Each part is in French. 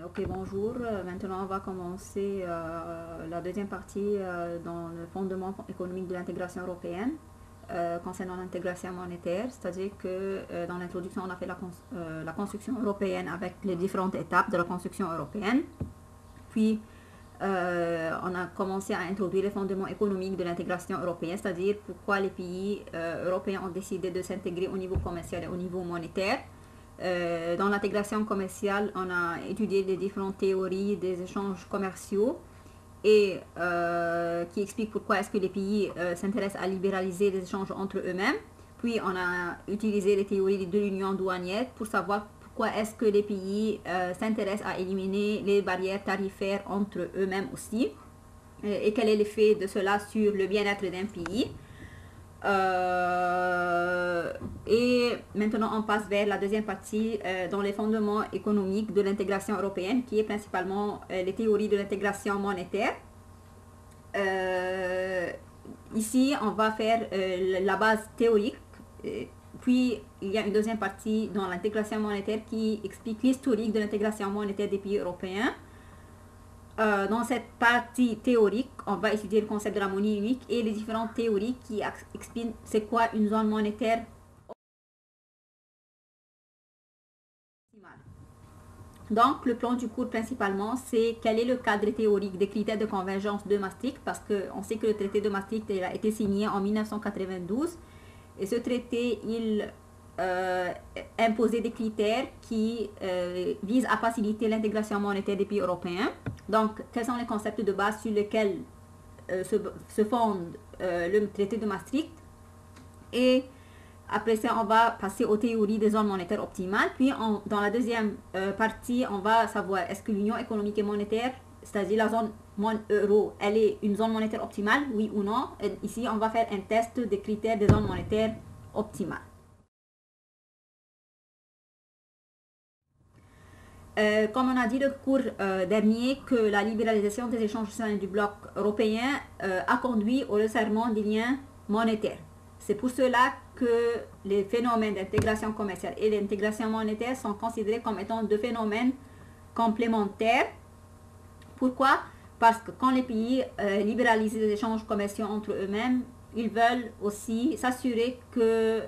Ok, bonjour. Maintenant, on va commencer la deuxième partie dans le fondement économique de l'intégration européenne concernant l'intégration monétaire. C'est-à-dire que dans l'introduction, on a fait la construction européenne avec les différentes étapes de la construction européenne. Puis, on a commencé à introduire les fondements économiques de l'intégration européenne, c'est-à-dire pourquoi les pays européens ont décidé de s'intégrer au niveau commercial et au niveau monétaire. Dans l'intégration commerciale, on a étudié les différentes théories des échanges commerciaux et qui expliquent pourquoi est-ce que les pays s'intéressent à libéraliser les échanges entre eux-mêmes. Puis on a utilisé les théories de l'union douanière pour savoir pourquoi est-ce que les pays s'intéressent à éliminer les barrières tarifaires entre eux-mêmes aussi et quel est l'effet de cela sur le bien-être d'un pays. Et maintenant on passe vers la deuxième partie dans les fondements économiques de l'intégration européenne qui est principalement les théories de l'intégration monétaire. Ici on va faire la base théorique, puis il y a une deuxième partie dans l'intégration monétaire qui explique l'historique de l'intégration monétaire des pays européens. Dans cette partie théorique, on va étudier le concept de la monnaie unique et les différentes théories qui expliquent c'est quoi une zone monétaire optimale. Donc, le plan du cours principalement, c'est quel est le cadre théorique des critères de convergence de Maastricht, parce qu'on sait que le traité de Maastricht a été signé en 1992 et ce traité, il imposer des critères qui visent à faciliter l'intégration monétaire des pays européens. Donc, quels sont les concepts de base sur lesquels se fonde le traité de Maastricht? Et après ça, on va passer aux théories des zones monétaires optimales. Puis, dans la deuxième partie, on va savoir est-ce que l'union économique et monétaire, c'est-à-dire la zone euro, elle est une zone monétaire optimale, oui ou non? Et ici, on va faire un test des critères des zones monétaires optimales. Comme on a dit le cours dernier, que la libéralisation des échanges au sein du bloc européen a conduit au resserrement des liens monétaires. C'est pour cela que les phénomènes d'intégration commerciale et d'intégration monétaire sont considérés comme étant deux phénomènes complémentaires. Pourquoi? Parce que quand les pays libéralisent les échanges commerciaux entre eux-mêmes, ils veulent aussi s'assurer que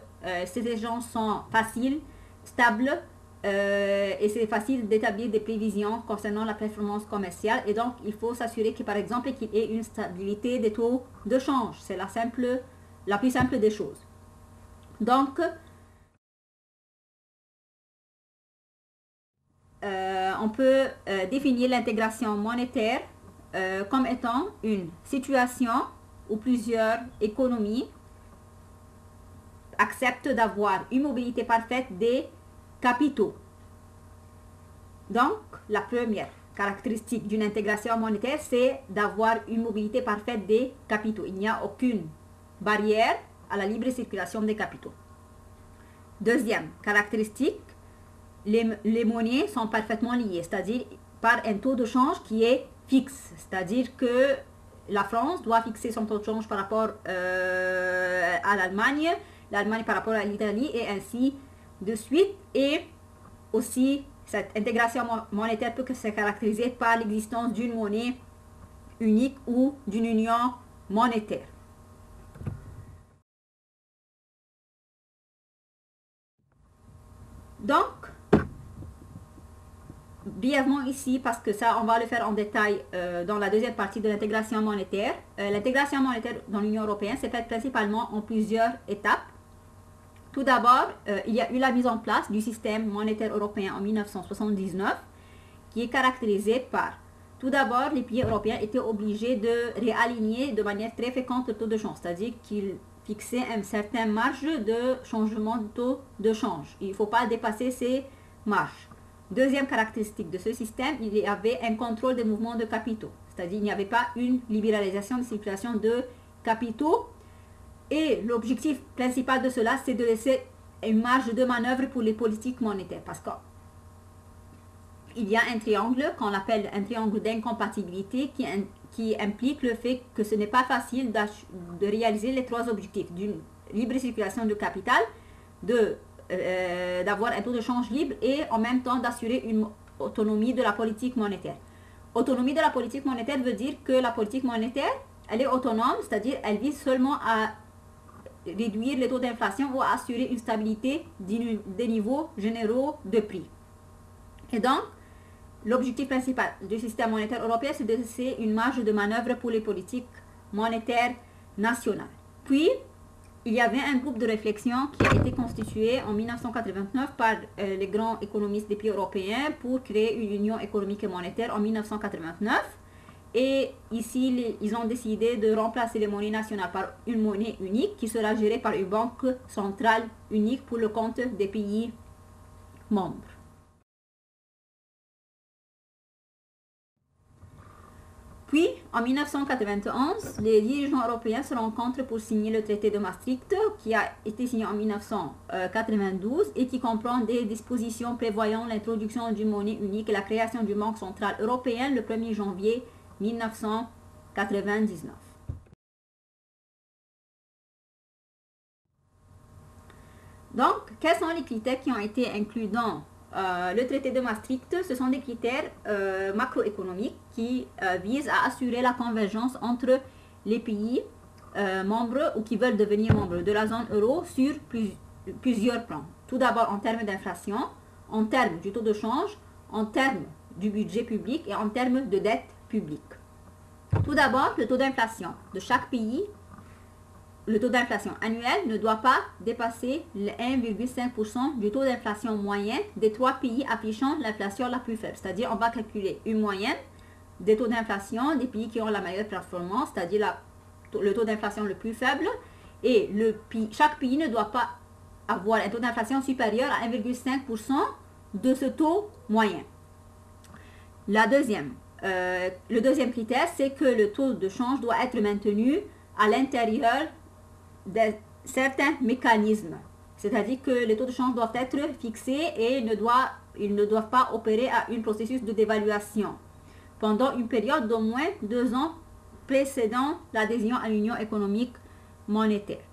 ces échanges sont faciles, stables, et c'est facile d'établir des prévisions concernant la performance commerciale et donc il faut s'assurer que par exemple qu'il y ait une stabilité des taux de change. C'est la plus simple des choses. Donc on peut définir l'intégration monétaire comme étant une situation où plusieurs économies acceptent d'avoir une mobilité parfaite des capitaux. Donc, la première caractéristique d'une intégration monétaire, c'est d'avoir une mobilité parfaite des capitaux. Il n'y a aucune barrière à la libre circulation des capitaux. Deuxième caractéristique, les monnaies sont parfaitement liées, c'est-à-dire par un taux de change qui est fixe. C'est-à-dire que la France doit fixer son taux de change par rapport à l'Allemagne, l'Allemagne par rapport à l'Italie et ainsi de suite. Et aussi cette intégration monétaire peut se caractériser par l'existence d'une monnaie unique ou d'une union monétaire. Donc brièvement ici, parce que ça on va le faire en détail dans la deuxième partie de l'intégration monétaire. L'intégration monétaire dans l'Union européenne s'est faite principalement en plusieurs étapes. Tout d'abord, il y a eu la mise en place du système monétaire européen en 1979, qui est caractérisé par, tout d'abord, les pays européens étaient obligés de réaligner de manière très fréquente le taux de change, c'est-à-dire qu'ils fixaient une certaine marge de changement de taux de change. Il ne faut pas dépasser ces marges. Deuxième caractéristique de ce système, il y avait un contrôle des mouvements de capitaux, c'est-à-dire il n'y avait pas une libéralisation de circulation de capitaux. Et l'objectif principal de cela, c'est de laisser une marge de manœuvre pour les politiques monétaires. Parce qu'il y a un triangle qu'on appelle un triangle d'incompatibilité qui implique le fait que ce n'est pas facile de réaliser les trois objectifs d'une libre circulation de capital, d'avoir un taux de change libre et en même temps d'assurer une autonomie de la politique monétaire. Autonomie de la politique monétaire veut dire que la politique monétaire, elle est autonome, c'est-à-dire elle vise seulement à réduire les taux d'inflation ou à assurer une stabilité des niveaux généraux de prix. Et donc, l'objectif principal du système monétaire européen, c'est de laisser une marge de manœuvre pour les politiques monétaires nationales. Puis, il y avait un groupe de réflexion qui a été constitué en 1989 par les grands économistes des pays européens pour créer une union économique et monétaire en 1989. Et ici, ils ont décidé de remplacer les monnaies nationales par une monnaie unique qui sera gérée par une banque centrale unique pour le compte des pays membres. Puis, en 1991, les dirigeants européens se rencontrent pour signer le traité de Maastricht, qui a été signé en 1992 et qui comprend des dispositions prévoyant l'introduction d'une monnaie unique et la création d'une banque centrale européenne le 1er janvier 1999. Donc, quels sont les critères qui ont été inclus dans le traité de Maastricht? Ce sont des critères macroéconomiques qui visent à assurer la convergence entre les pays membres ou qui veulent devenir membres de la zone euro sur plusieurs plans. Tout d'abord en termes d'inflation, en termes du taux de change, en termes du budget public et en termes de dette publique. Tout d'abord, le taux d'inflation de chaque pays. Le taux d'inflation annuel ne doit pas dépasser le 1,5% du taux d'inflation moyen des 3 pays affichant l'inflation la plus faible. C'est-à-dire, on va calculer une moyenne des taux d'inflation des pays qui ont la meilleure performance, c'est-à-dire le taux d'inflation le plus faible. Et chaque pays ne doit pas avoir un taux d'inflation supérieur à 1,5% de ce taux moyen. Le deuxième critère, c'est que le taux de change doit être maintenu à l'intérieur de certains mécanismes. C'est-à-dire que les taux de change doivent être fixés et ils ne doivent pas opérer à un processus de dévaluation pendant une période d'au moins 2 ans précédant l'adhésion à l'Union économique monétaire.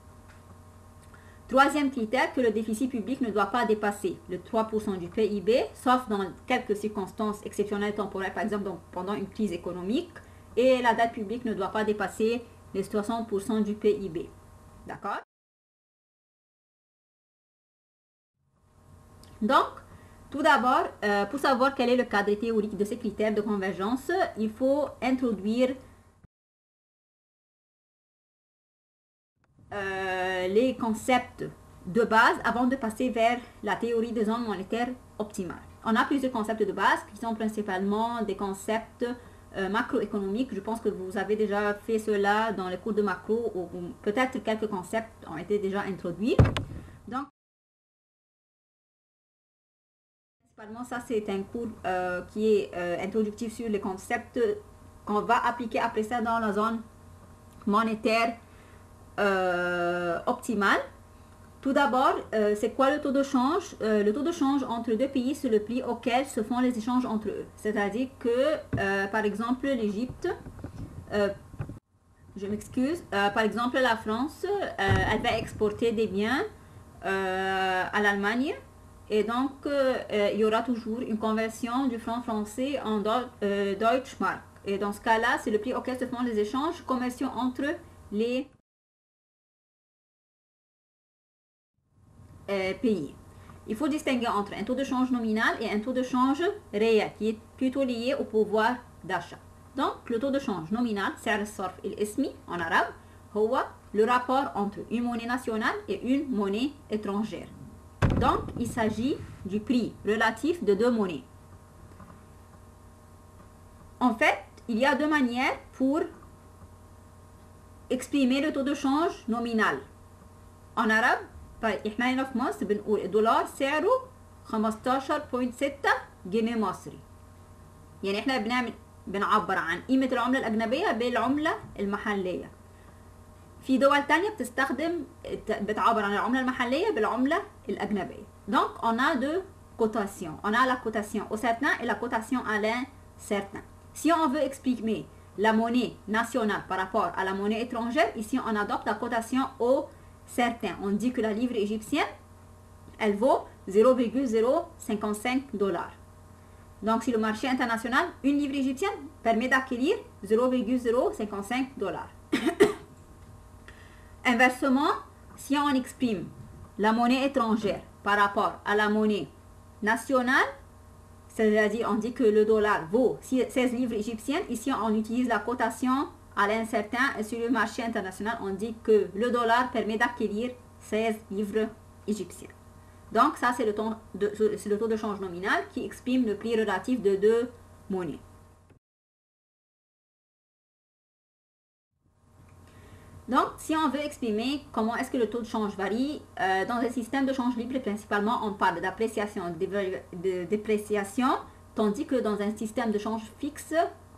Troisième critère, que le déficit public ne doit pas dépasser le 3% du PIB, sauf dans quelques circonstances exceptionnelles temporaires, par exemple pendant une crise économique, et la dette publique ne doit pas dépasser les 60% du PIB. D'accord? Donc, tout d'abord, pour savoir quel est le cadre théorique de ces critères de convergence, il faut introduire les concepts de base avant de passer vers la théorie des zones monétaires optimales. On a plusieurs concepts de base qui sont principalement des concepts macroéconomiques. Je pense que vous avez déjà fait cela dans les cours de macro ou peut-être quelques concepts ont été déjà introduits. Donc, principalement, ça c'est un cours qui est introductif sur les concepts qu'on va appliquer après ça dans la zone monétaire optimale. Tout d'abord, c'est quoi le taux de change? Le taux de change entre deux pays, c'est le prix auquel se font les échanges entre eux. C'est-à-dire que, par exemple, l'Égypte, je m'excuse, par exemple, la France, elle va exporter des biens à l'Allemagne. Et donc, il y aura toujours une conversion du franc français en Deutsche Mark. Et dans ce cas-là, c'est le prix auquel se font les échanges commerciaux entre les pays. Il faut distinguer entre un taux de change nominal et un taux de change réel, qui est plutôt lié au pouvoir d'achat. Donc, le taux de change nominal, سعر الصرف الاسمي en arabe, هو le rapport entre une monnaie nationale et une monnaie étrangère. Donc, il s'agit du prix relatif de deux monnaies. En fait, il y a deux manières pour exprimer le taux de change nominal. En arabe, احنا هنا في مصر بنقول الدولار سعره 15.6 جنيه مصري. يعني احنا بنعبر عن قيمة العملة الأجنبية بالعملة المحلية. في دول تانية بتعبر عن العملة المحلية بالعملة الأجنبية. Donc on a deux cotations. On a la cotation au certain et la cotation à l'incertain. Si on veut exprimer la monnaie nationale par rapport à la monnaie étrangère, ici on adopte la cotation au certain. On dit que la livre égyptienne, elle vaut 0,055 $. Donc, sur le marché international, une livre égyptienne permet d'acquérir 0,055 $. Inversement, si on exprime la monnaie étrangère par rapport à la monnaie nationale, c'est-à-dire on dit que le dollar vaut 16 livres égyptiennes, ici on utilise la cotation à l'incertain et sur le marché international, on dit que le dollar permet d'acquérir 16 livres égyptiennes. Donc ça c'est le taux de change nominal qui exprime le prix relatif de deux monnaies. Donc, si on veut exprimer comment est-ce que le taux de change varie, dans un système de change libre, principalement, on parle d'appréciation, de dépréciation, tandis que dans un système de change fixe,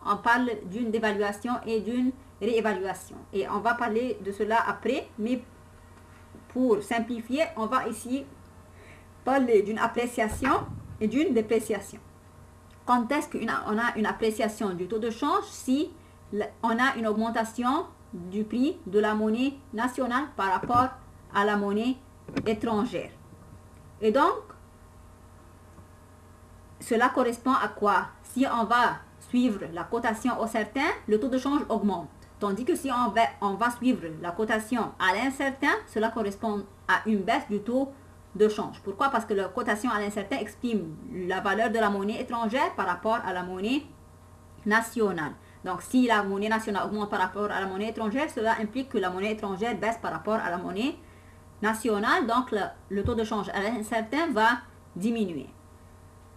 on parle d'une dévaluation et d'une réévaluation. Et on va parler de cela après, mais pour simplifier, on va ici parler d'une appréciation et d'une dépréciation. Quand est-ce qu'on a une appréciation du taux de change? Si on a une augmentation du prix de la monnaie nationale par rapport à la monnaie étrangère. Et donc, cela correspond à quoi? Si on va suivre la cotation au certain, le taux de change augmente. Tandis que si on va suivre la cotation à l'incertain, cela correspond à une baisse du taux de change. Pourquoi? Parce que la cotation à l'incertain exprime la valeur de la monnaie étrangère par rapport à la monnaie nationale. Donc, si la monnaie nationale augmente par rapport à la monnaie étrangère, cela implique que la monnaie étrangère baisse par rapport à la monnaie nationale. Donc, le taux de change à l'incertain va diminuer.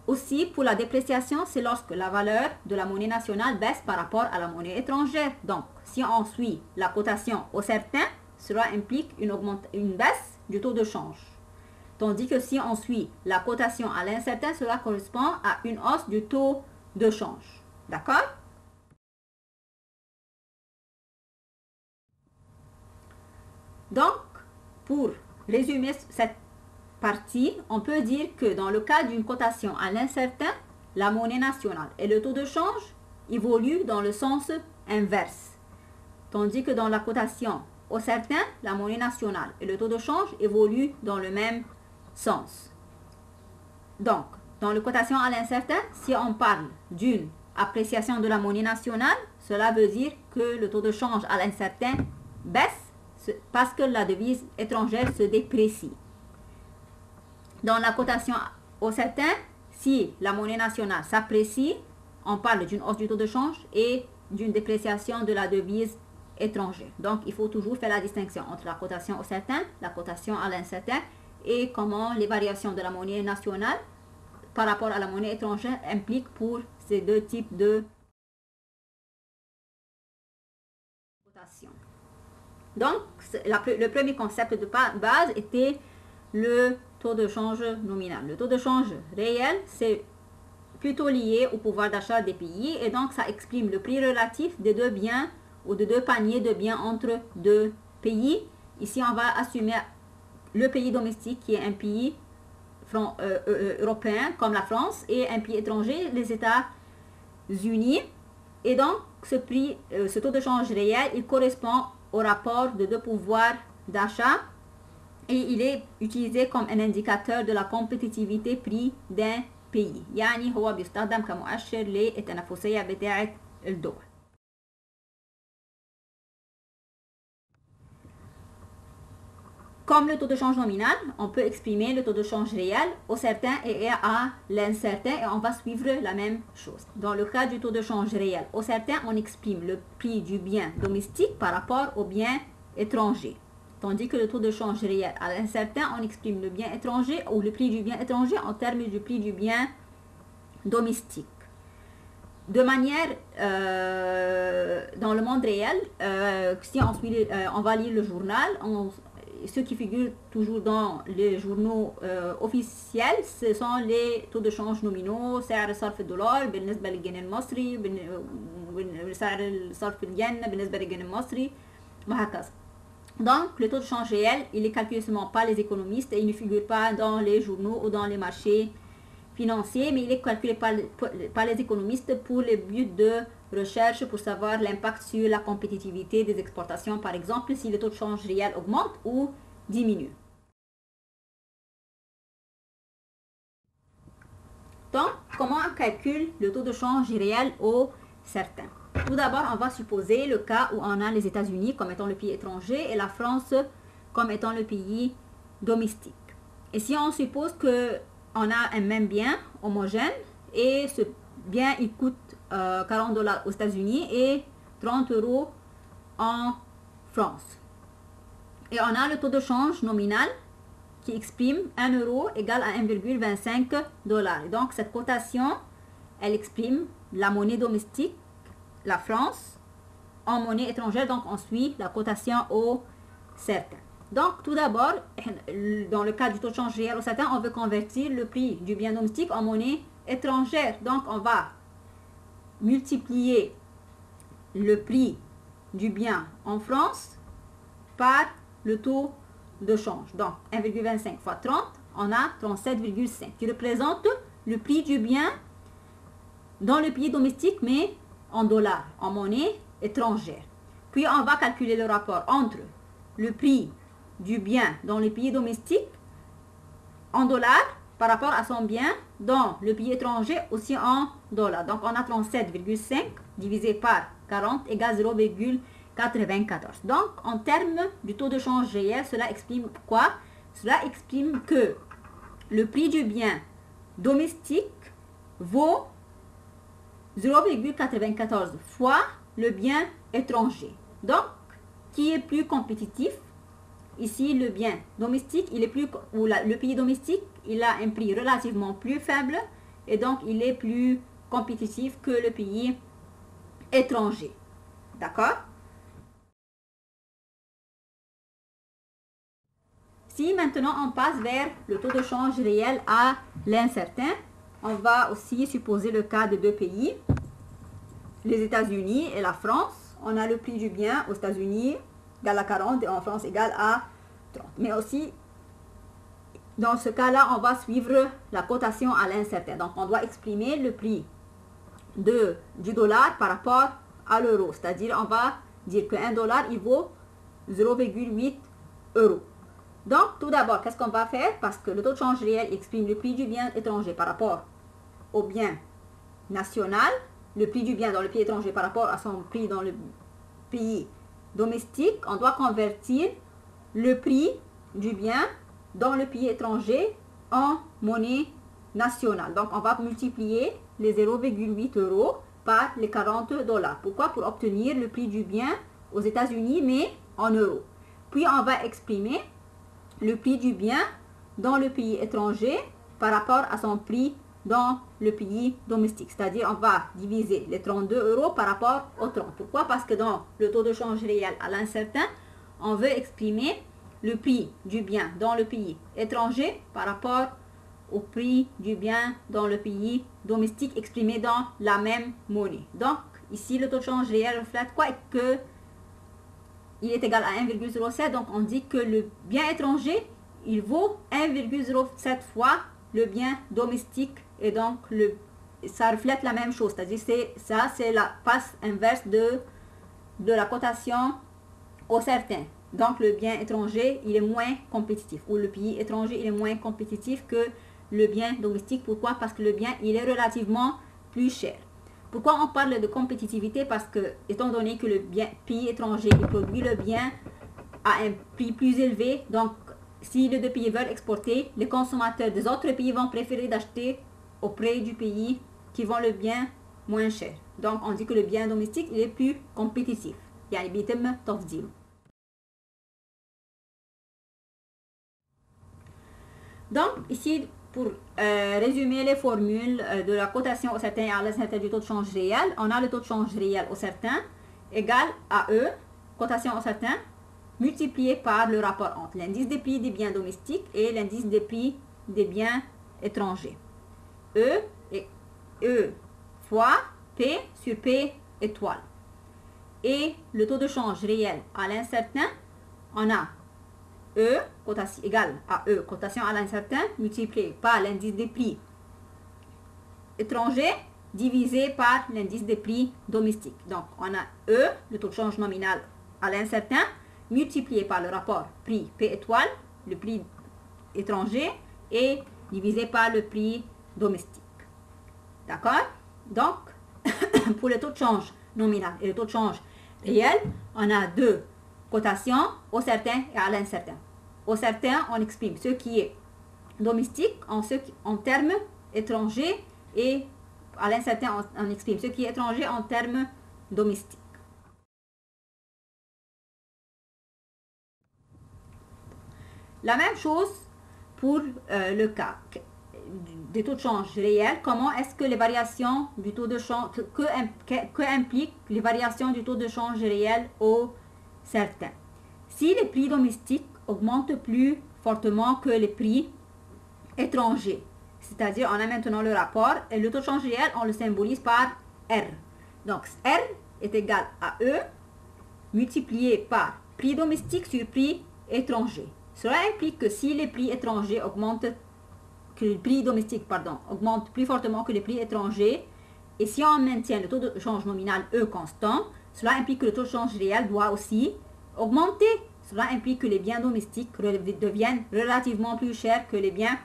Aussi, pour la dépréciation, c'est lorsque la valeur de la monnaie nationale baisse par rapport à la monnaie étrangère. Donc, si on suit la cotation au certain, cela implique une baisse du taux de change. Tandis que si on suit la cotation à l'incertain, cela correspond à une hausse du taux de change. D'accord? Donc, pour résumer cette partie, on peut dire que dans le cas d'une cotation à l'incertain, la monnaie nationale et le taux de change évoluent dans le sens inverse. Tandis que dans la cotation au certain, la monnaie nationale et le taux de change évoluent dans le même sens. Donc, dans la cotation à l'incertain, si on parle d'une appréciation de la monnaie nationale, cela veut dire que le taux de change à l'incertain baisse parce que la devise étrangère se déprécie. Dans la cotation au certain, si la monnaie nationale s'apprécie, on parle d'une hausse du taux de change et d'une dépréciation de la devise étrangère. Donc, il faut toujours faire la distinction entre la cotation au certain, la cotation à l'incertain et comment les variations de la monnaie nationale par rapport à la monnaie étrangère impliquent pour ces deux types de cotation. Donc, le premier concept de base était le taux de change nominal. Le taux de change réel, c'est plutôt lié au pouvoir d'achat des pays et donc ça exprime le prix relatif des deux biens ou de deux paniers de biens entre deux pays. Ici, on va assumer le pays domestique qui est un pays européen comme la France et un pays étranger, les États-Unis. Et donc, ce taux de change réel, il correspond au rapport de deux pouvoirs d'achat et il est utilisé comme un indicateur de la compétitivité prix d'un pays. يعني هو بيستخدم كمؤشر للتنافسية بتاعة الدول. Comme le taux de change nominal, on peut exprimer le taux de change réel au certain et à l'incertain et on va suivre la même chose. Dans le cas du taux de change réel au certain, on exprime le prix du bien domestique par rapport au bien étranger. Tandis que le taux de change réel à l'incertain, on exprime le bien étranger ou le prix du bien étranger en termes du prix du bien domestique. De manière, dans le monde réel, si on va lire le journal, ce qui figure toujours dans les journaux officiels, ce sont les taux de change nominaux, سعر صرف الدولار بالنسبة للجنيه المصري, سعر صرف الين بالنسبة للجنيه المصري, وهكذا. Donc, le taux de change réel, il est calculé seulement par les économistes et il ne figure pas dans les journaux ou dans les marchés financiers, mais il est calculé par les économistes pour les buts de recherche pour savoir l'impact sur la compétitivité des exportations, par exemple, si le taux de change réel augmente ou diminue. Donc, comment on calcule le taux de change réel au certain? Tout d'abord, on va supposer le cas où on a les États-Unis comme étant le pays étranger et la France comme étant le pays domestique. Et si on suppose qu'on a un même bien homogène et ce bien il coûte 40 $ aux États-Unis et 30 € en France. Et on a le taux de change nominal qui exprime 1 € égale à 1,25 $. Et donc cette cotation, elle exprime la monnaie domestique, la France, en monnaie étrangère. Donc on suit la cotation au certain. Donc tout d'abord, dans le cas du taux de change réel au certain, on veut convertir le prix du bien domestique en monnaie étrangère. Donc on va multiplier le prix du bien en France par le taux de change. Donc 1,25 fois 30, on a 37,5 qui représente le prix du bien dans le pays domestique mais en dollars, en monnaie étrangère. Puis on va calculer le rapport entre le prix du bien dans le pays domestique en dollars par rapport à son bien dans le pays étranger aussi en dollars. Donc on a 37,5 divisé par 40 égale 0,94. Donc en termes du taux de change réel, cela exprime quoi? Cela exprime que le prix du bien domestique vaut 0,94 fois le bien étranger. Donc qui est plus compétitif? Ici, le bien domestique, le pays domestique, il a un prix relativement plus faible et donc il est plus compétitif que le pays étranger. D'accord? Si maintenant on passe vers le taux de change réel à l'incertain, on va aussi supposer le cas de deux pays, les États-Unis et la France. On a le prix du bien aux États-Unis égal à 40 et en France égal à 30. Mais aussi, dans ce cas-là, on va suivre la cotation à l'incertain. Donc, on doit exprimer le prix du dollar par rapport à l'euro. C'est-à-dire, on va dire qu'un dollar, il vaut 0,8 €. Donc, tout d'abord, qu'est-ce qu'on va faire? Parce que le taux de change réel exprime le prix du bien étranger par rapport au bien national, le prix du bien dans le pays étranger par rapport à son prix dans le pays domestique, on doit convertir le prix du bien dans le pays étranger en monnaie nationale. Donc, on va multiplier les 0,8 € par les 40 $. Pourquoi? Pour obtenir le prix du bien aux États-Unis, mais en euros. Puis, on va exprimer le prix du bien dans le pays étranger par rapport à son prix dans le pays domestique. C'est-à-dire, on va diviser les 32 € par rapport aux 30. Pourquoi? Parce que dans le taux de change réel à l'incertain, on veut exprimer le prix du bien dans le pays étranger par rapport au prix du bien dans le pays domestique exprimé dans la même monnaie. Donc, ici, le taux de change réel reflète quoi? Que il est égal à 1,07. Donc, on dit que le bien étranger, il vaut 1,07 fois le bien domestique. Et donc, ça reflète la même chose. C'est-à-dire, c'est la face inverse de la cotation au certain. Donc, le bien étranger, il est moins compétitif. Ou le pays étranger, il est moins compétitif que le bien domestique. Pourquoi? Parce que le bien, il est relativement plus cher. Pourquoi on parle de compétitivité? Parce que, étant donné que le pays étranger, il produit le bien à un prix plus élevé, donc, si les deux pays veulent exporter, les consommateurs des autres pays vont préférer d'acheter auprès du pays qui vend le bien moins cher. Donc, on dit que le bien domestique, il est plus compétitif. يعني بيتم تفضيله. Donc, ici, pour résumer les formules de la cotation au certain et à l'incertain du taux de change réel, on a le taux de change réel au certain égal à E, cotation au certain, multiplié par le rapport entre l'indice des prix des biens domestiques et l'indice des prix des biens étrangers. E fois P sur P étoile. Et le taux de change réel à l'incertain, on a E cotation égale à E, cotation à l'incertain, multiplié par l'indice des prix étrangers, divisé par l'indice des prix domestiques. Donc, on a E, le taux de change nominal à l'incertain, multiplié par le rapport prix P étoile, le prix étranger, et divisé par le prix domestique. D'accord? Donc, pour le taux de change nominal et le taux de change réel, on a deux cotations, au certain et à l'incertain. Au certain, on exprime ce qui est domestique en termes étrangers et à l'incertain, on exprime ce qui est étranger en termes domestiques. La même chose pour le cas des taux de change réels. Comment est-ce que les variations du taux de change, que impliquent les variations du taux de change réel au certain? Si les prix domestiques augmentent plus fortement que les prix étrangers, c'est-à-dire on a maintenant le rapport et le taux de change réel, on le symbolise par R. Donc R est égal à E multiplié par prix domestique sur prix étranger. Cela implique que si les prix étrangers augmentent, que le prix domestique, augmente plus fortement que les prix étrangers, et si on maintient le taux de change nominal E constant, cela implique que le taux de change réel doit aussi augmenter. Cela implique que les biens domestiques deviennent relativement plus chers que les biens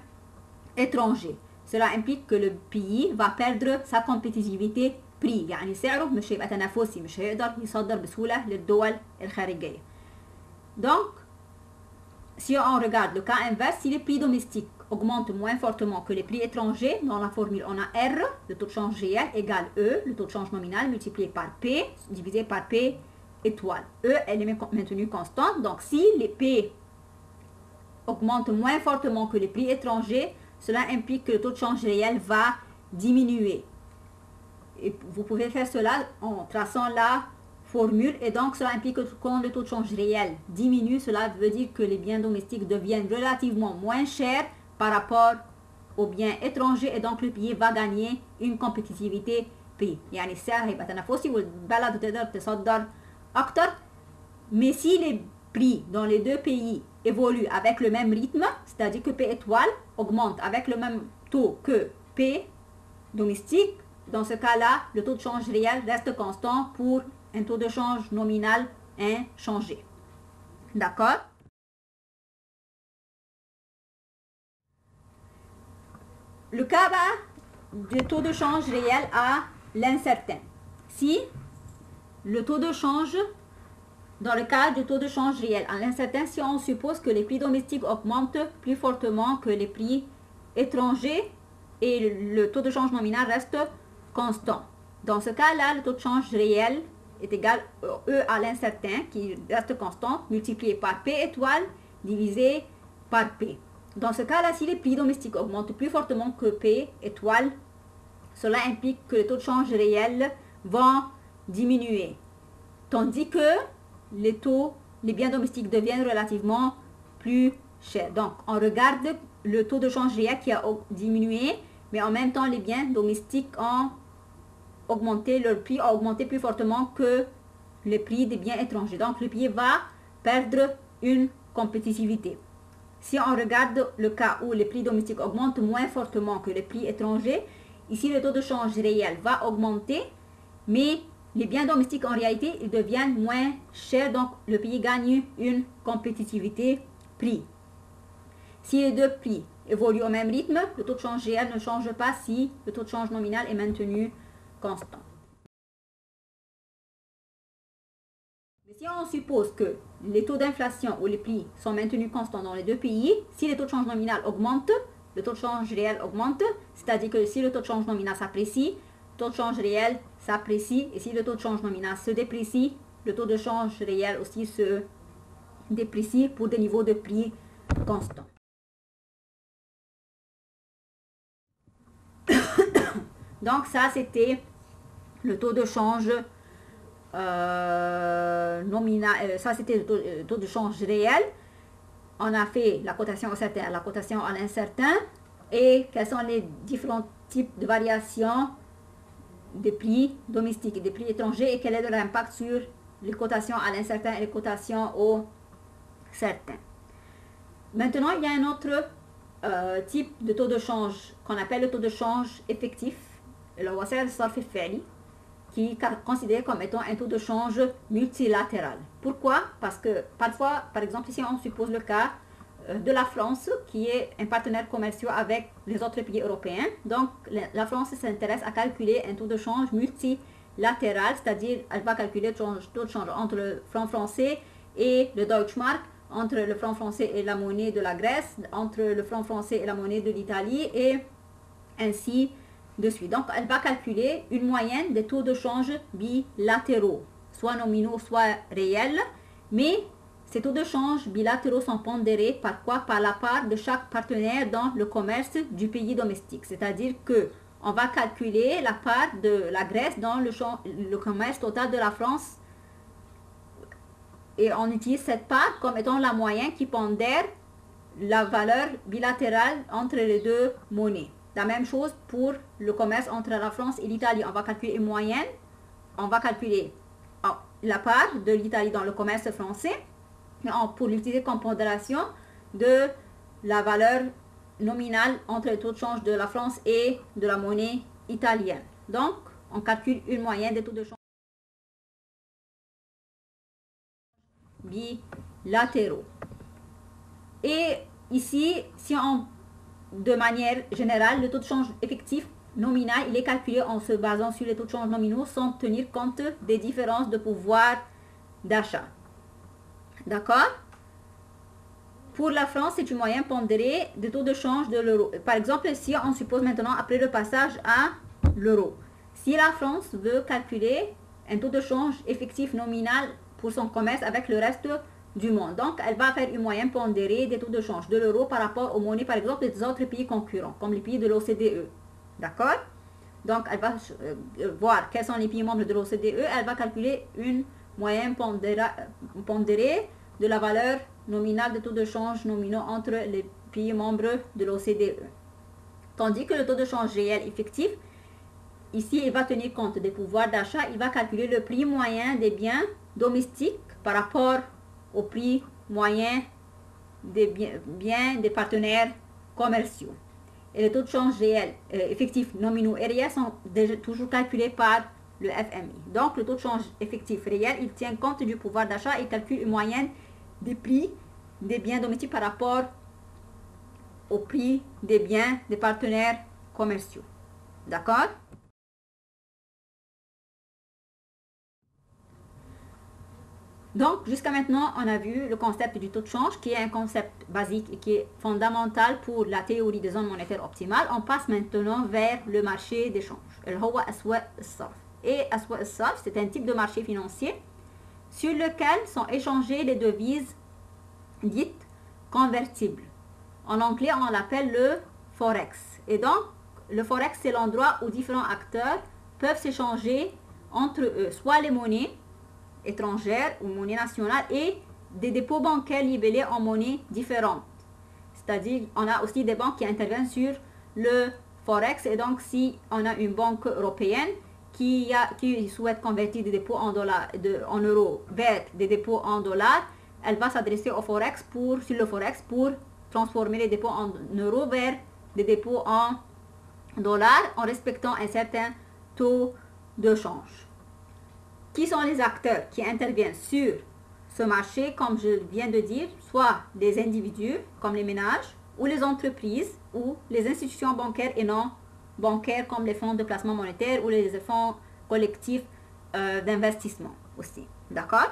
étrangers. Cela implique que le pays va perdre sa compétitivité prix، يعني سعره مش هيبقى تنافسي، مش هيقدر يصدر بسهولة للدول الخارجية. Donc, si on regarde le cas inverse, si les prix domestiques augmentent moins fortement que les prix étrangers, dans la formule on a R, le taux de change réel, égale E, le taux de change nominal, multiplié par P, divisé par P étoile. E, elle est maintenue constante, donc si les P augmentent moins fortement que les prix étrangers, cela implique que le taux de change réel va diminuer. Et vous pouvez faire cela en traçant la formule, et donc cela implique que quand le taux de change réel diminue, cela veut dire que les biens domestiques deviennent relativement moins chers par rapport aux biens étrangers, et donc le pays va gagner une compétitivité prix. يعني السعر هيبقى تنافسي والبلد تقدر تصدر أكتر. Mais si les prix dans les deux pays évoluent avec le même rythme, c'est-à-dire que P étoile augmente avec le même taux que P domestique, dans ce cas-là, le taux de change réel reste constant pour un taux de change nominal inchangé. D'accord? Le cas du taux de change réel à l'incertain. Si le taux de change, dans le cas du taux de change réel à l'incertain, si on suppose que les prix domestiques augmentent plus fortement que les prix étrangers et le taux de change nominal reste constant. Dans ce cas-là, le taux de change réel est égal à E à l'incertain, qui reste constant, multiplié par P étoile, divisé par P. Dans ce cas-là, si les prix domestiques augmentent plus fortement que P étoile, cela implique que le taux de change réel va diminuer. Tandis que les biens domestiques deviennent relativement plus chers. Donc, on regarde le taux de change réel qui a diminué, mais en même temps, les biens domestiques ont augmenté, leur prix a augmenté plus fortement que le prix des biens étrangers. Donc, le pays va perdre une compétitivité. Si on regarde le cas où les prix domestiques augmentent moins fortement que les prix étrangers, ici le taux de change réel va augmenter, mais les biens domestiques en réalité ils deviennent moins chers, donc le pays gagne une compétitivité prix. Si les deux prix évoluent au même rythme, le taux de change réel ne change pas si le taux de change nominal est maintenu constant. Mais si on suppose que les taux d'inflation ou les prix sont maintenus constants dans les deux pays, si le taux de change nominal augmente, le taux de change réel augmente, c'est-à-dire que si le taux de change nominal s'apprécie, le taux de change réel s'apprécie, et si le taux de change nominal se déprécie, le taux de change réel aussi se déprécie pour des niveaux de prix constants. Donc ça c'était le taux de change nominal, ça c'était le taux de change réel. On a fait la cotation au certain, la cotation à l'incertain, et quels sont les différents types de variations des prix domestiques et des prix étrangers, et quel est leur impact sur les cotations à l'incertain et les cotations au certain. Maintenant, il y a un autre type de taux de change qu'on appelle le taux de change effectif, اللي هو سعر الصرف الفعلي, qui est considéré comme étant un taux de change multilatéral. Pourquoi? Parce que parfois, par exemple, ici on suppose le cas de la France, qui est un partenaire commercial avec les autres pays européens. Donc, la France s'intéresse à calculer un taux de change multilatéral, c'est-à-dire elle va calculer le taux de change entre le franc français et le Deutschmark, entre le franc français et la monnaie de la Grèce, entre le franc français et la monnaie de l'Italie, et ainsi de suite. Donc, elle va calculer une moyenne des taux de change bilatéraux, soit nominaux, soit réels, mais ces taux de change bilatéraux sont pondérés par quoi? Par la part de chaque partenaire dans le commerce du pays domestique. C'est-à-dire que on va calculer la part de la Grèce dans le commerce total de la France, et on utilise cette part comme étant la moyenne qui pondère la valeur bilatérale entre les deux monnaies. La même chose pour le commerce entre la France et l'Italie. On va calculer une moyenne, on va calculer la part de l'Italie dans le commerce français pour l'utiliser comme pondération de la valeur nominale entre le taux de change de la France et de la monnaie italienne. Donc, on calcule une moyenne des taux de change bilatéraux. Et ici, de manière générale, le taux de change effectif nominal, il est calculé en se basant sur les taux de change nominaux sans tenir compte des différences de pouvoir d'achat. D'accord? Pour la France, c'est une moyenne pondérée des taux de change de l'euro. Par exemple, si on suppose maintenant après le passage à l'euro, si la France veut calculer un taux de change effectif nominal pour son commerce avec le reste du monde, donc elle va faire une moyenne pondérée des taux de change de l'euro par rapport aux monnaies, par exemple, des autres pays concurrents, comme les pays de l'OCDE. D'accord? Donc, elle va voir quels sont les pays membres de l'OCDE. Elle va calculer une moyenne pondérée de la valeur nominale des taux de change nominaux entre les pays membres de l'OCDE. Tandis que le taux de change réel effectif, ici, il va tenir compte des pouvoirs d'achat. Il va calculer le prix moyen des biens domestiques par rapport au prix moyen des biens des partenaires commerciaux. Et les taux de change réels, effectifs, nominaux et réels sont toujours calculés par le FMI. Donc, le taux de change effectif réel, il tient compte du pouvoir d'achat et calcule une moyenne des prix des biens domestiques par rapport au prix des biens des partenaires commerciaux. D'accord? Donc, jusqu'à maintenant, on a vu le concept du taux de change, qui est un concept basique et qui est fondamental pour la théorie des zones monétaires optimales. On passe maintenant vers le marché d'échange. Et aswaq as-sarf, c'est un type de marché financier sur lequel sont échangées les devises dites convertibles. En anglais, on l'appelle le forex. Et donc, le forex, c'est l'endroit où différents acteurs peuvent s'échanger entre eux, soit les monnaies étrangères ou monnaie nationale et des dépôts bancaires libellés en monnaies différentes. C'est-à-dire, on a aussi des banques qui interviennent sur le forex. Et donc, si on a une banque européenne qui souhaite convertir des dépôts en euros vers des dépôts en dollars, elle va s'adresser au forex sur le forex pour transformer les dépôts en euros vers des dépôts en dollars en respectant un certain taux de change. Qui sont les acteurs qui interviennent sur ce marché, comme je viens de dire, soit des individus comme les ménages ou les entreprises ou les institutions bancaires et non bancaires comme les fonds de placement monétaire ou les fonds collectifs d'investissement aussi. D'accord?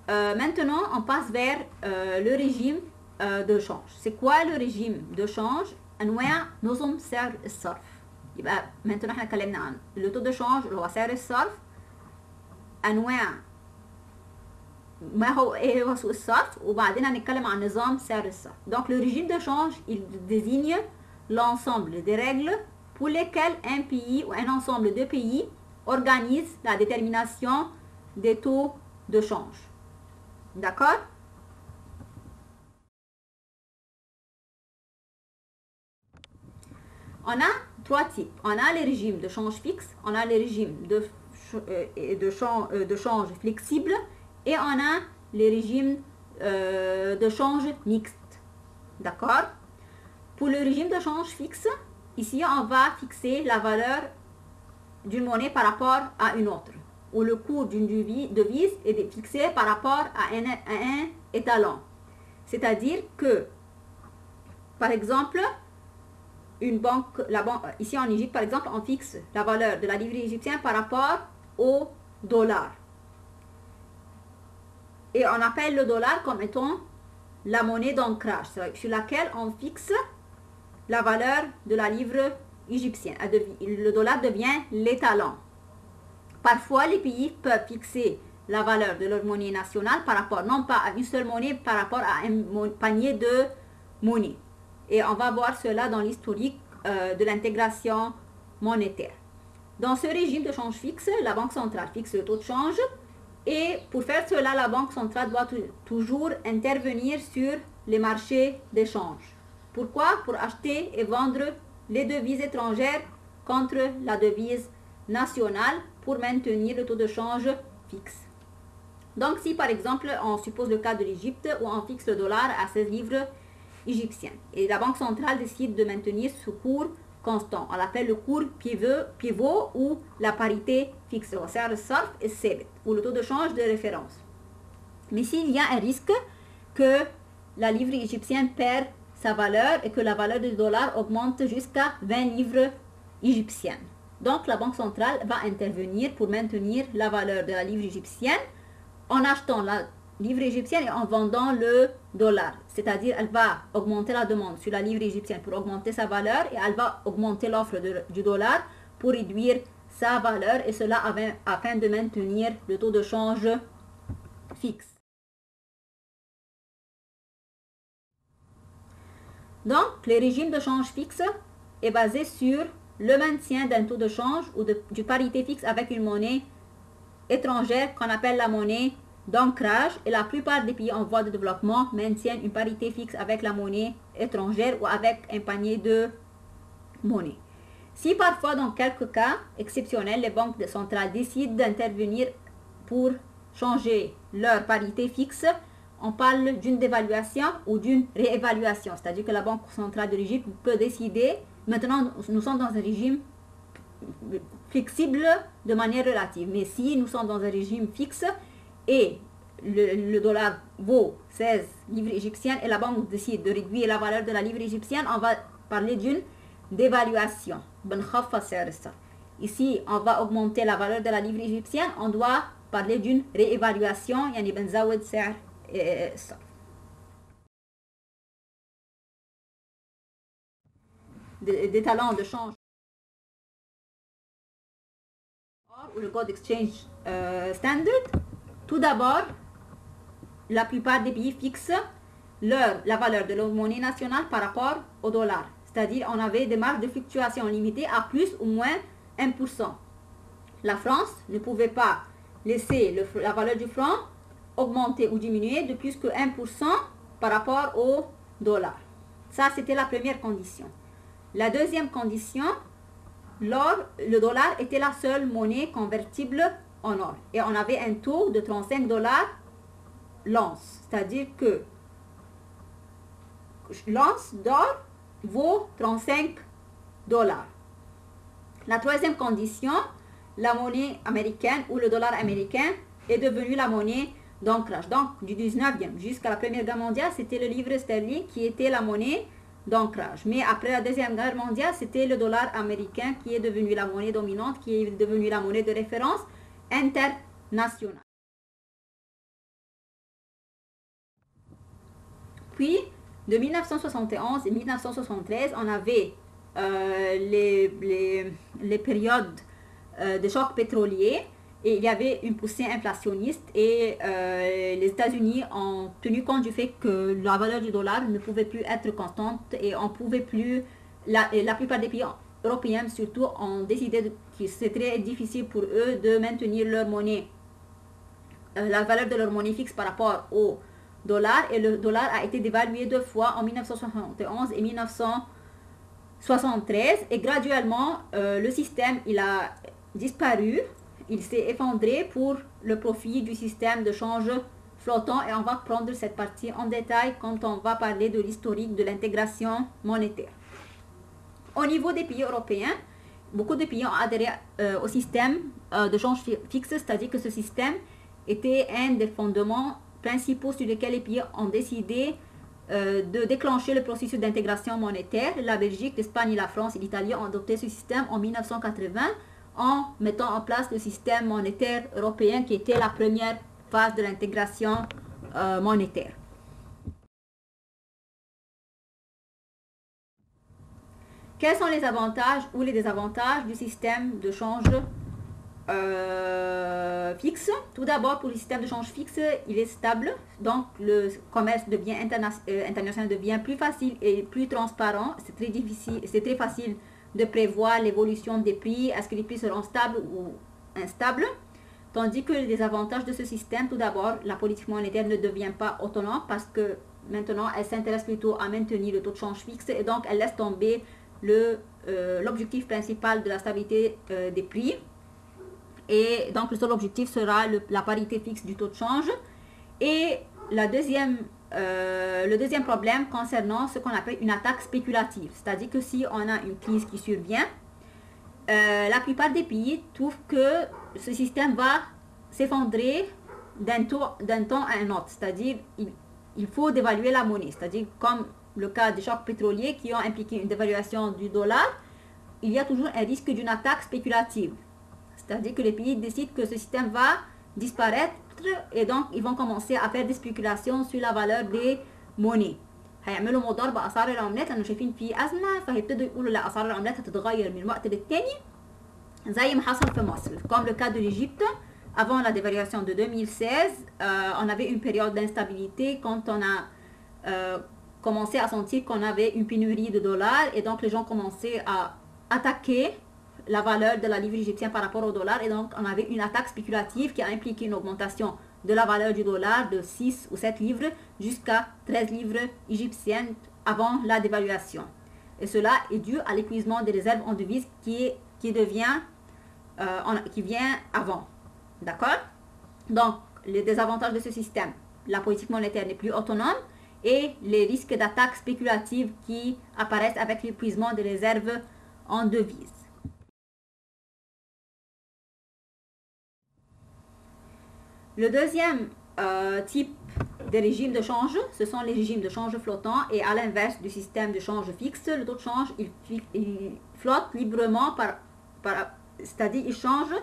Maintenant, on passe vers le régime de change. C'est quoi le régime de change؟ أنواع نظم سعر الصرف. يبقى maintenant احنا اتكلمنا عن le taux de change اللي هو سعر الصرف، أنواع ما هو ايه هو سوق الصرف، وبعدين هنتكلم عن نظام سعر الصرف. Donc le régime de change, il désigne l'ensemble des règles pour lesquelles un pays ou un ensemble de pays organise la détermination des taux de change. D'accord? On a trois types. On a les régimes de change fixe, on a les régimes de change flexible et on a les régimes de change mixte. D'accord? Pour le régime de change fixe, ici on va fixer la valeur d'une monnaie par rapport à une autre. où le cours d'une devise est fixé par rapport à un étalon. C'est-à-dire que, par exemple, ici en Égypte, par exemple, on fixe la valeur de la livre égyptienne par rapport au dollar. Et on appelle le dollar comme étant la monnaie d'ancrage, sur laquelle on fixe la valeur de la livre égyptienne. Le dollar devient l'étalon. Parfois, les pays peuvent fixer la valeur de leur monnaie nationale par rapport, non pas à une seule monnaie, par rapport à un panier de monnaies. Et on va voir cela dans l'historique de l'intégration monétaire. Dans ce régime de change fixe, la Banque centrale fixe le taux de change. Et pour faire cela, la Banque centrale doit toujours intervenir sur les marchés d'échange. Pourquoi? Pour acheter et vendre les devises étrangères contre la devise nationale pour maintenir le taux de change fixe. Donc si par exemple on suppose le cas de l'Égypte où on fixe le dollar à 16 livres égyptiennes et la Banque centrale décide de maintenir ce cours constant, on l'appelle le cours pivot ou la parité fixe, ou le taux de change de référence. Mais s'il y a un risque que la livre égyptienne perd sa valeur et que la valeur du dollar augmente jusqu'à 20 livres égyptiennes. Donc la Banque centrale va intervenir pour maintenir la valeur de la livre égyptienne en achetant la livre égyptienne et en vendant le dollar. C'est-à-dire elle va augmenter la demande sur la livre égyptienne pour augmenter sa valeur et elle va augmenter l'offre du dollar pour réduire sa valeur et cela afin de maintenir le taux de change fixe. Donc, le régime de change fixe est basé sur le maintien d'un taux de change ou de parité fixe avec une monnaie étrangère qu'on appelle la monnaie d'ancrage, et la plupart des pays en voie de développement maintiennent une parité fixe avec la monnaie étrangère ou avec un panier de monnaie. Si parfois, dans quelques cas exceptionnels, les banques centrales décident d'intervenir pour changer leur parité fixe, on parle d'une dévaluation ou d'une réévaluation. C'est-à-dire que la Banque centrale de l'Égypte peut décider, maintenant nous sommes dans un régime flexible de manière relative. Mais si nous sommes dans un régime fixe et le dollar vaut 16 livres égyptiennes et la banque décide de réduire la valeur de la livre égyptienne, on va parler d'une dévaluation. Ici, on va augmenter la valeur de la livre égyptienne, on doit parler d'une réévaluation. يعني بنزود سعر الصرف. Des talents de change ou le Code Exchange Standard. Tout d'abord, la plupart des pays fixent la valeur de leur monnaie nationale par rapport au dollar. C'est-à-dire on avait des marges de fluctuation limitées à plus ou moins 1%. La France ne pouvait pas laisser la valeur du franc augmenter ou diminuer de plus que 1% par rapport au dollar. Ça, c'était la première condition. La deuxième condition, le dollar était la seule monnaie convertible en or. Et on avait un taux de 35 dollars l'once. C'est-à-dire que l'once d'or vaut 35 dollars. La troisième condition, la monnaie américaine ou le dollar américain est devenu la monnaie d'ancrage. Donc, du 19e jusqu'à la Première Guerre mondiale, c'était le livre sterling qui était la monnaie d'ancrage. Mais après la Deuxième Guerre mondiale, c'était le dollar américain qui est devenu la monnaie dominante, qui est devenue la monnaie de référence internationale. Puis, de 1971 et 1973, on avait les périodes de choc pétrolier et il y avait une poussée inflationniste et les États-Unis ont tenu compte du fait que la valeur du dollar ne pouvait plus être constante et on pouvait plus, la plupart des pays européens surtout ont décidé que c'est très difficile pour eux de maintenir leur monnaie, la valeur de leur monnaie fixe par rapport au dollar, et le dollar a été dévalué 2 fois en 1971 et 1973 et graduellement le système il a disparu, il s'est effondré pour le profit du système de change flottant, et on va prendre cette partie en détail quand on va parler de l'historique de l'intégration monétaire. Au niveau des pays européens, beaucoup de pays ont adhéré au système de change fixe, c'est-à-dire que ce système était un des fondements principaux sur lesquels les pays ont décidé de déclencher le processus d'intégration monétaire. La Belgique, l'Espagne, la France et l'Italie ont adopté ce système en 1980 en mettant en place le système monétaire européen qui était la première phase de l'intégration monétaire. Quels sont les avantages ou les désavantages du système de change fixe? Tout d'abord, pour le système de change fixe, il est stable, donc le commerce international devient plus facile et plus transparent. C'est très facile de prévoir l'évolution des prix. Est-ce que les prix seront stables ou instables? Tandis que les désavantages de ce système, tout d'abord, la politique monétaire ne devient pas autonome parce que maintenant, elle s'intéresse plutôt à maintenir le taux de change fixe et donc elle laisse tomber l'objectif principal de la stabilité des prix. Et donc le seul objectif sera la parité fixe du taux de change. Et le deuxième problème concernant ce qu'on appelle une attaque spéculative, c'est-à-dire que si on a une crise qui survient, la plupart des pays trouvent que ce système va s'effondrer d'un temps à un autre, c'est-à-dire il faut dévaluer la monnaie, c'est-à-dire comme le cas des chocs pétroliers qui ont impliqué une dévaluation du dollar, il y a toujours un risque d'une attaque spéculative. C'est-à-dire que les pays décident que ce système va disparaître et donc ils vont commencer à faire des spéculations sur la valeur des monnaies. هيعملوا مضاربة بأسعار العملات لأنه شايفين في أزمة فهيبتدوا يقولوا لا أسعار العملات هتتغير من وقت للتاني زي ما حصل في مصر. Comme le cas de l'Égypte, avant la dévaluation de 2016, on avait une période d'instabilité quand on a commencé à sentir qu'on avait une pénurie de dollars et donc les gens commençaient à attaquer la valeur de la livre égyptienne par rapport au dollar et donc on avait une attaque spéculative qui a impliqué une augmentation de la valeur du dollar de 6 ou 7 livres jusqu'à 13 livres égyptiennes avant la dévaluation. Et cela est dû à l'épuisement des réserves en devises qui vient avant. D'accord? Donc, les désavantages de ce système, la politique monétaire n'est plus autonome et les risques d'attaque spéculative qui apparaissent avec l'épuisement des réserves en devises. Le deuxième type de régime de change, ce sont les régimes de change flottants et à l'inverse du système de change fixe, le taux de change il flotte librement c'est-à-dire il change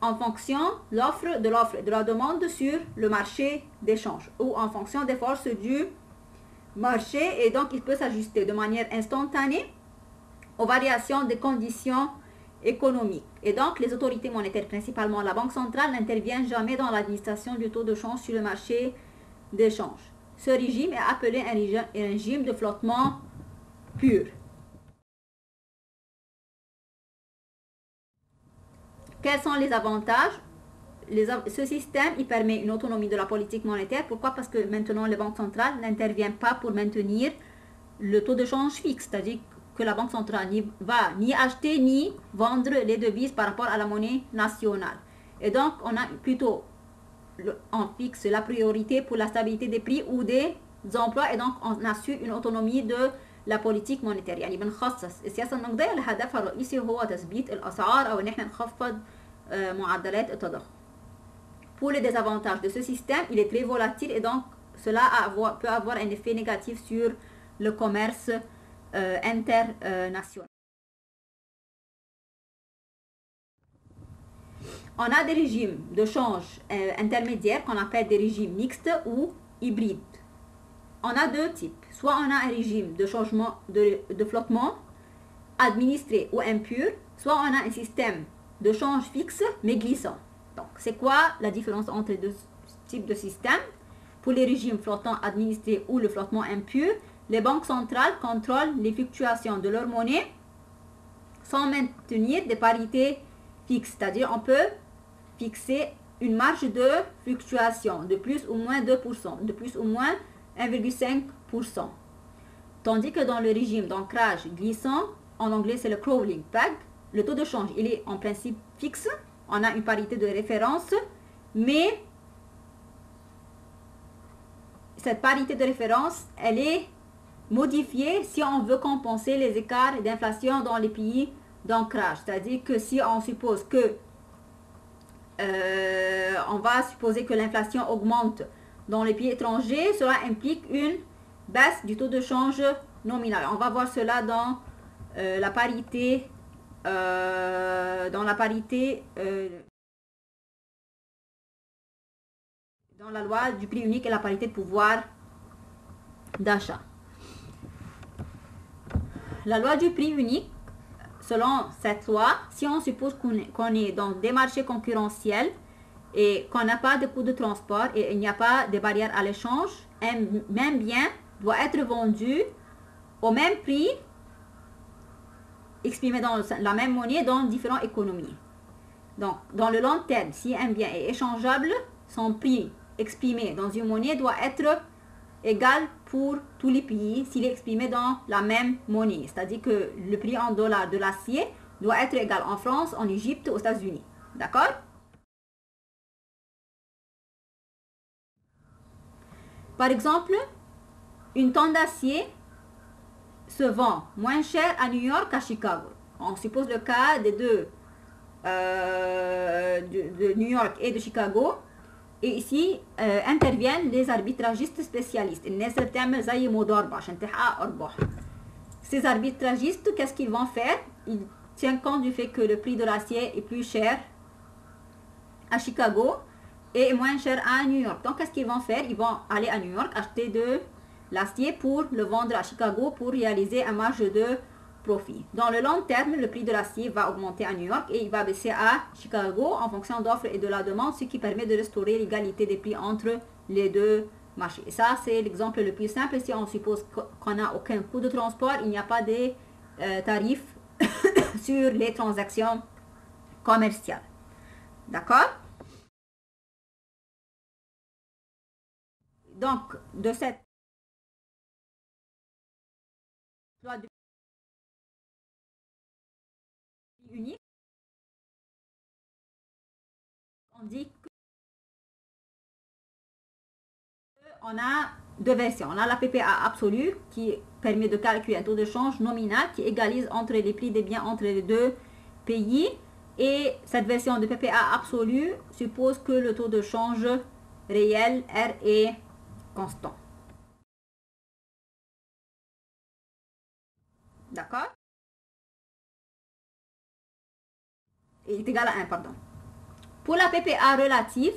en fonction de l'offre et de la demande sur le marché d'échange ou en fonction des forces du marché et donc il peut s'ajuster de manière instantanée aux variations des conditions économique. Et donc, les autorités monétaires, principalement la Banque centrale, n'interviennent jamais dans l'administration du taux de change sur le marché d'échange. Ce régime est appelé un régime de flottement pur. Quels sont les avantages? Ce système, il permet une autonomie de la politique monétaire. Pourquoi? Parce que maintenant, les banques centrales n'interviennent pas pour maintenir le taux de change fixe, c'est-à-dire que la Banque centrale va ni acheter ni vendre les devises par rapport à la monnaie nationale. Et donc, on a plutôt, on fixe la priorité pour la stabilité des prix ou des emplois et donc on assure une autonomie de la politique monétaire. يعني بنخصص السياسة النقدية لهدفها الرئيسي هو تثبيت الأسعار أو إن احنا نخفض معدلات التضخم. Pour les désavantages de ce système, il est très volatile et donc cela peut avoir un effet négatif sur le commerce international. On a des régimes de change intermédiaires qu'on appelle des régimes mixtes ou hybrides. On a deux types. Soit on a un régime de changement de flottement administré ou impur, soit on a un système de change fixe mais glissant. Donc, c'est quoi la différence entre les deux types de systèmes? Pour les régimes flottants administrés ou le flottement impur, les banques centrales contrôlent les fluctuations de leur monnaie sans maintenir des parités fixes. C'est-à-dire, on peut fixer une marge de fluctuation de plus ou moins 2%, de plus ou moins 1,5%. Tandis que dans le régime d'ancrage glissant, en anglais c'est le crawling peg, le taux de change il est en principe fixe. On a une parité de référence, mais cette parité de référence, elle est modifiée si on veut compenser les écarts d'inflation dans les pays d'ancrage. C'est-à-dire que si on suppose que on va supposer que l'inflation augmente dans les pays étrangers, cela implique une baisse du taux de change nominal. On va voir cela dans la parité, dans la loi du prix unique et la parité de pouvoir d'achat. La loi du prix unique, selon cette loi, si on suppose qu'on est dans des marchés concurrentiels et qu'on n'a pas de coût de transport et il n'y a pas de barrière à l'échange, un même bien doit être vendu au même prix, exprimé dans la même monnaie dans différentes économies. Donc, dans le long terme, si un bien est échangeable, son prix exprimé dans une monnaie doit être égal pour tous les pays s'il est exprimé dans la même monnaie. C'est-à-dire que le prix en dollars de l'acier doit être égal en France, en Égypte, aux États-Unis. D'accord? Par exemple, une tonne d'acier se vend moins cher à New York qu'à Chicago. On suppose le cas des deux, de New York et de Chicago. Et ici interviennent les arbitragistes spécialistes. Ces arbitragistes, qu'est-ce qu'ils vont faire? Ils tiennent compte du fait que le prix de l'acier est plus cher à Chicago et moins cher à New York. Donc, qu'est-ce qu'ils vont faire? Ils vont aller à New York acheter de l'acier pour le vendre à Chicago pour réaliser un marge de profit. Dans le long terme, le prix de l'acier va augmenter à New York et il va baisser à Chicago en fonction d'offre et de la demande, ce qui permet de restaurer l'égalité des prix entre les deux marchés. Et ça, c'est l'exemple le plus simple. Si on suppose qu'on n'a aucun coût de transport, il n'y a pas de tarifs sur les transactions commerciales. D'accord? Donc, de cette loi de unique, on dit qu'on a deux versions. On a la PPA absolue qui permet de calculer un taux de change nominal qui égalise entre les prix des biens entre les deux pays. Et cette version de PPA absolue suppose que le taux de change réel R est constant. D'accord? Il est égal à 1, pardon. Pour la PPA relative,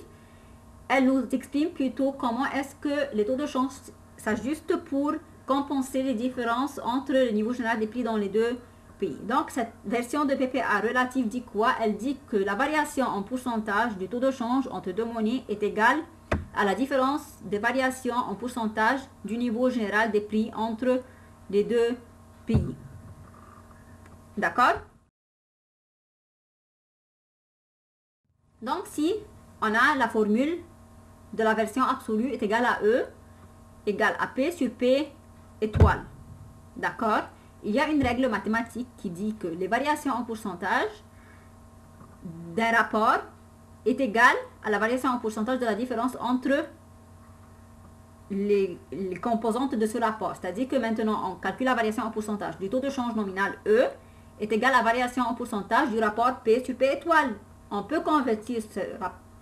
elle nous exprime plutôt comment est-ce que les taux de change s'ajustent pour compenser les différences entre le niveau général des prix dans les deux pays. Donc, cette version de PPA relative dit quoi? Elle dit que la variation en pourcentage du taux de change entre deux monnaies est égale à la différence des variations en pourcentage du niveau général des prix entre les deux pays. D'accord? Donc, si on a la formule de la version absolue est égale à E égale à P sur P étoile. D'accord? Il y a une règle mathématique qui dit que les variations en pourcentage d'un rapport est égale à la variation en pourcentage de la différence entre les composantes de ce rapport. C'est-à-dire que maintenant, on calcule la variation en pourcentage du taux de change nominal E est égal à la variation en pourcentage du rapport P sur P étoile. On peut convertir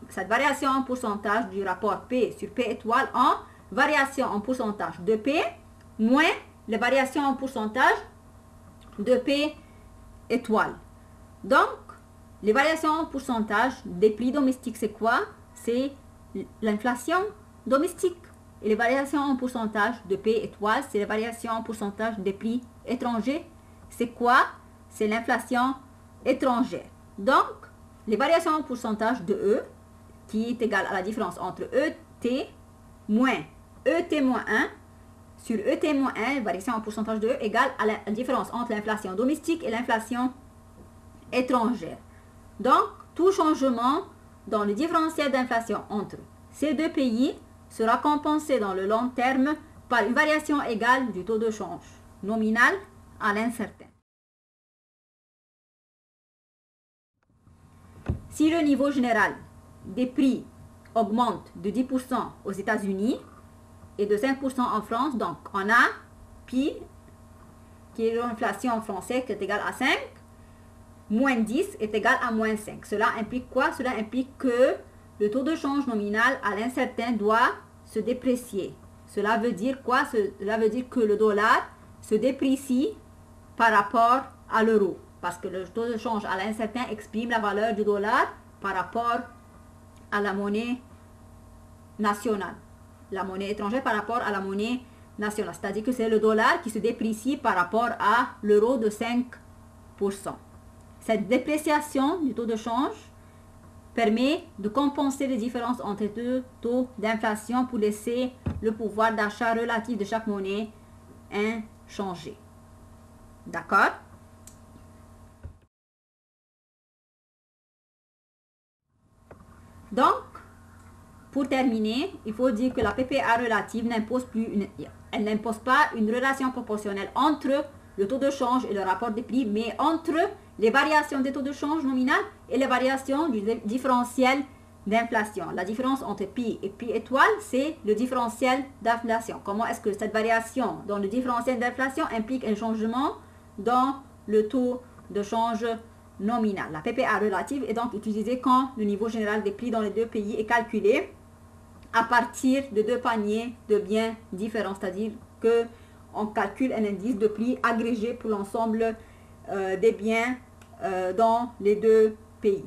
cette variation en pourcentage du rapport P sur P étoile en variation en pourcentage de P moins les variations en pourcentage de P étoile. Donc, les variations en pourcentage des prix domestiques, c'est quoi? C'est l'inflation domestique. Et les variations en pourcentage de P étoile, c'est les variations en pourcentage des prix étrangers. C'est quoi? C'est l'inflation étrangère. Donc, les variations en pourcentage de E, qui est égale à la différence entre ET moins ET moins 1 sur ET moins 1, variation en pourcentage de E, égale à la différence entre l'inflation domestique et l'inflation étrangère. Donc, tout changement dans le différentiel d'inflation entre ces deux pays sera compensé dans le long terme par une variation égale du taux de change nominal à l'incertain. Si le niveau général des prix augmente de 10% aux États-Unis et de 5% en France, donc on a pi, qui est l'inflation en français, qui est égale à 5, moins 10 est égal à moins 5. Cela implique quoi? Cela implique que le taux de change nominal à l'incertain doit se déprécier. Cela veut dire quoi? Cela veut dire que le dollar se déprécie par rapport à l'euro. Parce que le taux de change à l'incertain exprime la valeur du dollar par rapport à la monnaie nationale. La monnaie étrangère par rapport à la monnaie nationale. C'est-à-dire que c'est le dollar qui se déprécie par rapport à l'euro de 5%. Cette dépréciation du taux de change permet de compenser les différences entre deux taux d'inflation pour laisser le pouvoir d'achat relatif de chaque monnaie inchangé. D'accord? Donc, pour terminer, il faut dire que la PPA relative n'impose pas une relation proportionnelle entre le taux de change et le rapport des prix, mais entre les variations des taux de change nominal et les variations du différentiel d'inflation. La différence entre pi et pi étoile, c'est le différentiel d'inflation. Comment est-ce que cette variation dans le différentiel d'inflation implique un changement dans le taux de change nominal? La PPA relative est donc utilisée quand le niveau général des prix dans les deux pays est calculé à partir de deux paniers de biens différents, c'est-à-dire que on calcule un indice de prix agrégé pour l'ensemble des biens dans les deux pays.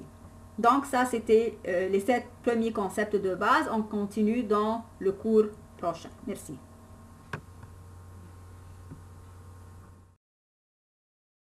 Donc ça, c'était les 7 premiers concepts de base. On continue dans le cours prochain. Merci.